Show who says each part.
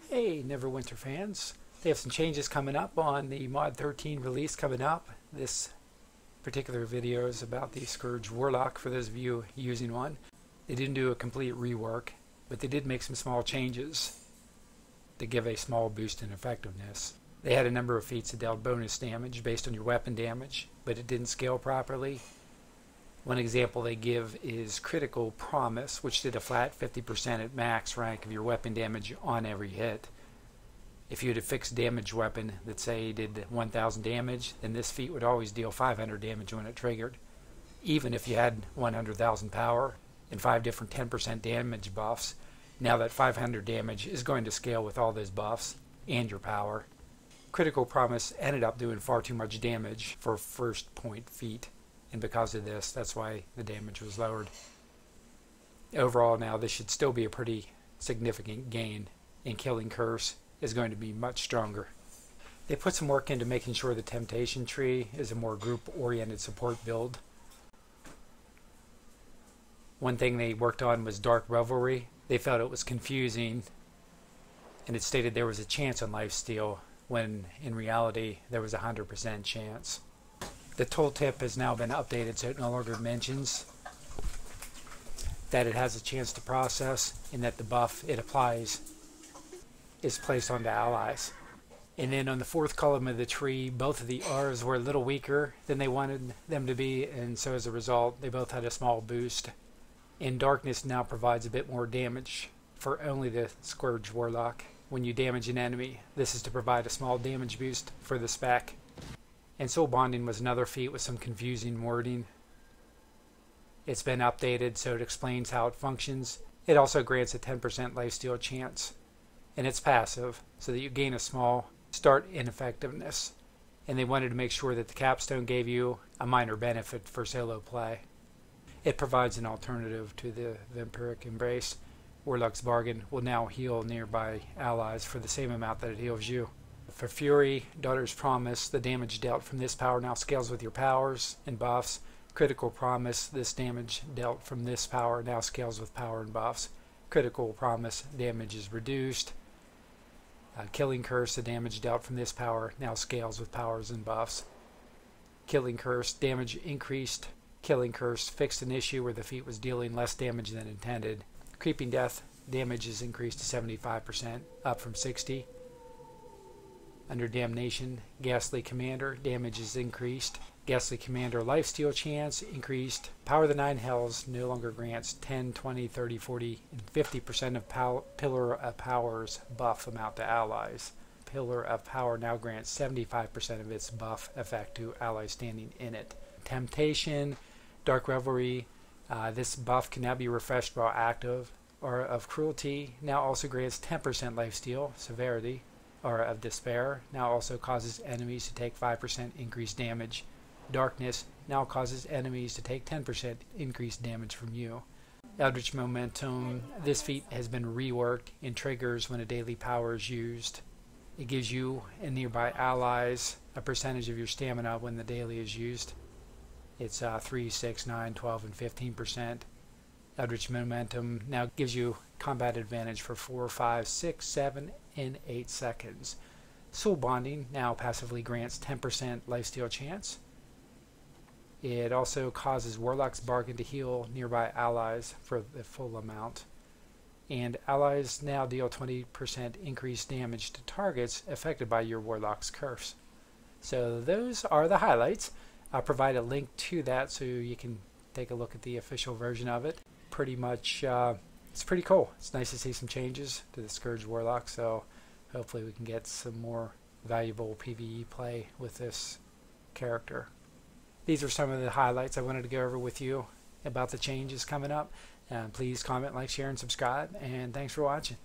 Speaker 1: Hey, Neverwinter fans. They have some changes coming up on the Mod 13 release coming up. This particular video is about the Scourge Warlock for those of you using one. They didn't do a complete rework, but they did make some small changes to give a small boost in effectiveness. They had a number of feats that dealt bonus damage based on your weapon damage, but it didn't scale properly. One example they give is Critical Promise, which did a flat 50% at max rank of your weapon damage on every hit. If you had a fixed damage weapon that say did 1000 damage, then this feat would always deal 500 damage when it triggered, even if you had 100,000 power and 5 different 10% damage buffs. Now that 500 damage is going to scale with all those buffs and your power. Critical Promise ended up doing far too much damage for first point feat, and because of this, that's why the damage was lowered. Overall now, this should still be a pretty significant gain, and Killing Curse is going to be much stronger. They put some work into making sure the Temptation Tree is a more group-oriented support build. One thing they worked on was Dark Revelry. They felt it was confusing, and it stated there was a chance on lifesteal, when in reality there was a 100% chance. The tooltip has now been updated so it no longer mentions that it has a chance to process and that the buff it applies is placed onto allies. And then on the fourth column of the tree, both of the R's were a little weaker than they wanted them to be, and so as a result they both had a small boost. And Darkness now provides a bit more damage for only the Scourge Warlock. When you damage an enemy, this is to provide a small damage boost for the spec. And Soul Bonding was another feat with some confusing wording. It's been updated so it explains how it functions. It also grants a 10% lifesteal chance. And it's passive, so that you gain a small start in effectiveness. And they wanted to make sure that the capstone gave you a minor benefit for solo play. It provides an alternative to the Vampiric Embrace. Warlock's Bargain will now heal nearby allies for the same amount that it heals you. For Fury, Daughter's Promise, the damage dealt from this power now scales with your powers and buffs. Critical Promise, this damage dealt from this power now scales with power and buffs. Critical Promise, damage is reduced. Killing Curse, the damage dealt from this power now scales with powers and buffs. Killing Curse, damage increased. Killing Curse fixed an issue where the feat was dealing less damage than intended. Creeping Death, damage is increased to 75%, up from 60%. Under Damnation, Ghastly Commander, damage is increased. Ghastly Commander lifesteal chance increased. Power of the Nine Hells no longer grants 10, 20, 30, 40, and 50% of Pillar of Power's buff amount to allies. Pillar of Power now grants 75% of its buff effect to allies standing in it. Temptation, Dark Revelry, this buff can now be refreshed while active. Aura of Cruelty now also grants 10% lifesteal severity. Aura of Despair now also causes enemies to take 5% increased damage. Darkness now causes enemies to take 10% increased damage from you. Eldritch Momentum, this feat has been reworked and triggers when a daily power is used. It gives you and nearby allies a percentage of your stamina when the daily is used. It's 3, 6, 9, 12, and 15%. Eldritch Momentum now gives you combat advantage for 4, 5, 6, 7, and 8 seconds. Soul Bonding now passively grants 10% lifesteal chance. It also causes Warlock's Bargain to heal nearby allies for the full amount. And allies now deal 20% increased damage to targets affected by your Warlock's Curse. So those are the highlights. I'll provide a link to that so you can take a look at the official version of it. Pretty much, it's pretty cool. It's nice to see some changes to the Scourge Warlock, so hopefully we can get some more valuable PVE play with this character. These are some of the highlights I wanted to go over with you about the changes coming up. Please comment, like, share, and subscribe, and thanks for watching.